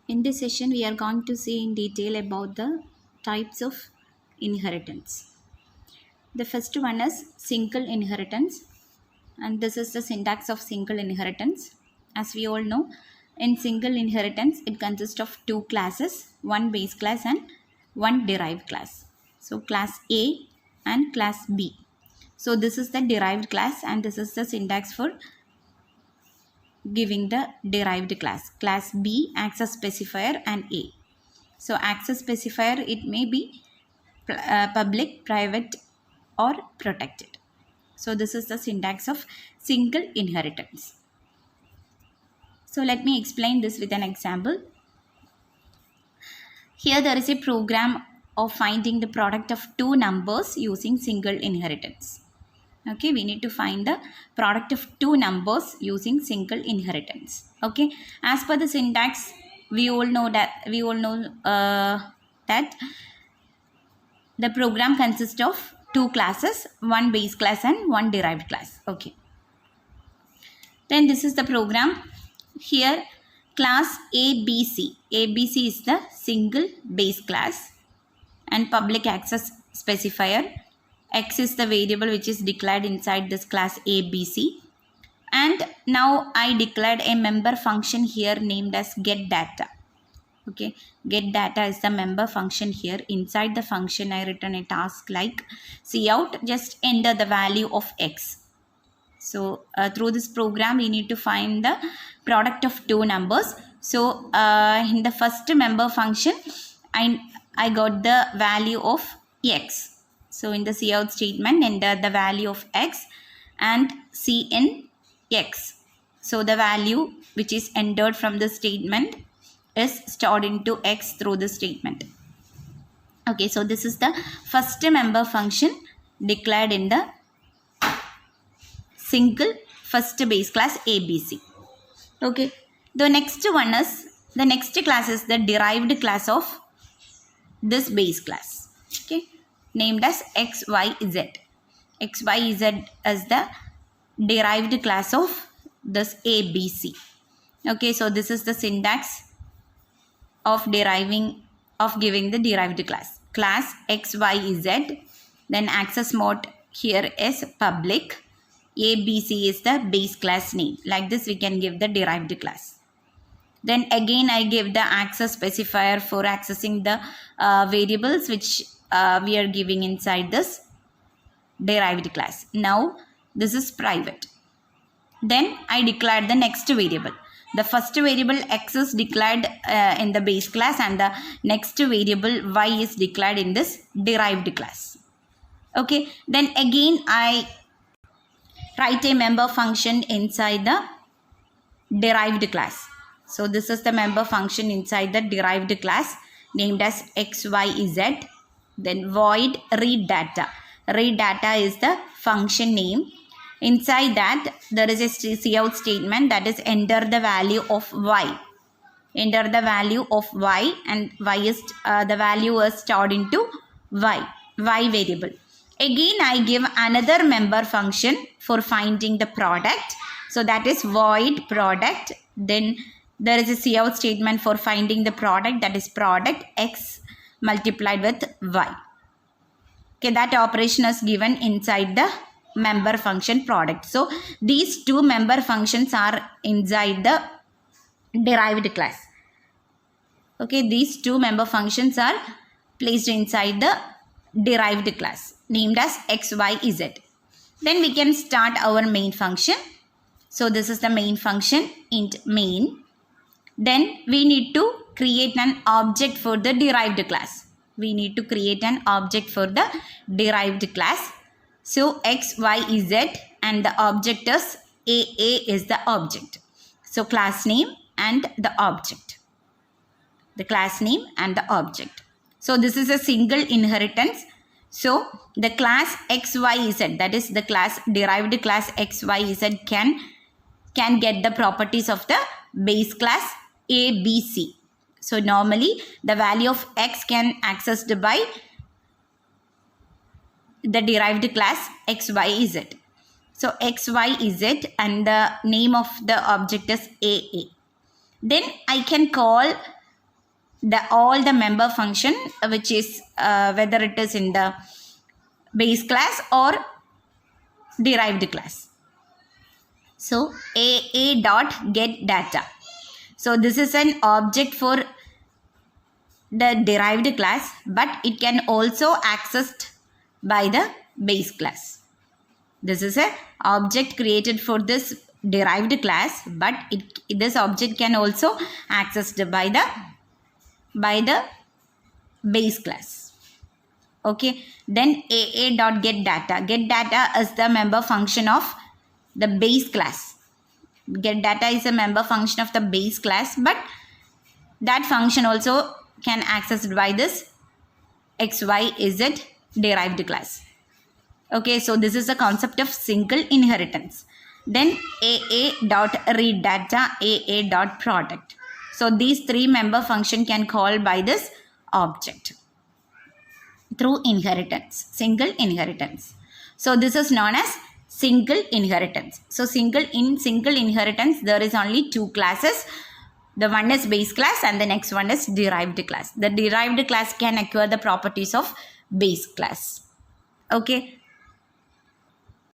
In this session, we are going to see in detail about the types of inheritance. The first one is single inheritance, and this is the syntax of single inheritance. As we all know, in single inheritance, it consists of two classes, one base class and one derived class. So, class A and class B. So, this is the derived class, and this is the syntax for giving the derived class. Class B, access specifier, and A. So access specifier, it may be public, private, or protected. So this is the syntax of single inheritance. So let me explain this with an example. Here there is a program of finding the product of two numbers using single inheritance. Okay, we need to find the product of two numbers using single inheritance. Okay, as per the syntax, we all know that the program consists of two classes, one base class and one derived class. Okay, then this is the program. Here class ABC is the single base class and public access specifier. X is the variable which is declared inside this class ABC, and now I declared a member function here named as getData. Okay, getData is the member function here. Inside the function I written a task like cout, just enter the value of X. So through this program we need to find the product of two numbers. So in the first member function I got the value of X. So in the cout statement, enter the value of X and cin X. So the value which is entered from the statement is stored into X through the statement. Okay, so this is the first member function declared in the single first base class ABC. Okay, the next class is the derived class of this base class. Okay, named as XYZ. XYZ is the derived class of this ABC. Okay, so this is the syntax of giving the derived class. Class XYZ, then access mode here is public. ABC is the base class name. Like this we can give the derived class. Then again I give the access specifier for accessing the variables which we are giving inside this derived class. Now this is private. Then I declared the next variable. The first variable X is declared in the base class, and the next variable Y is declared in this derived class. Okay, then again I write a member function inside the derived class. So this is the member function inside the derived class named as XYZ. Then void read data. Read data is the function name. Inside that there is a cout statement, that is enter the value of Y. Enter the value of Y, and Y is the value is stored into Y variable. Again I give another member function for finding the product. So that is void product. Then there is a cout statement for finding the product, that is product X multiplied with Y. Okay, that operation is given inside the member function product. So these two member functions are inside the derived class. Okay, these two member functions are placed inside the derived class named as XYZ. Then we can start our main function. So this is the main function, int main. Then we need to create an object for the derived class. We need to create an object for the derived class. So XYZ, and the object is AA is the object. So class name and the object. The class name and the object. So this is a single inheritance. So the class XYZ, that is the class derived class XYZ can get the properties of the base class ABC. So normally the value of X can accessed by the derived class XYZ. So XYZ, and the name of the object is AA. Then I can call all the member function, which is whether it is in the base class or derived class. So AA dot get data. So this is an object for the derived class, but it can also accessed by the base class. This is a object created for this derived class, but this object can also accessed by the base class. Okay, then AA dot get data. Get data is the member function of the base class. Get data is a member function of the base class, but that function also can accessed by this XYZ derived class. Okay, so this is the concept of single inheritance. Then AA dot read data, AA dot product. So these three member function can call by this object through inheritance, single inheritance. So this is known as single inheritance. So single inheritance, there is only two classes. The one is base class and the next one is derived class. The derived class can acquire the properties of base class. Okay.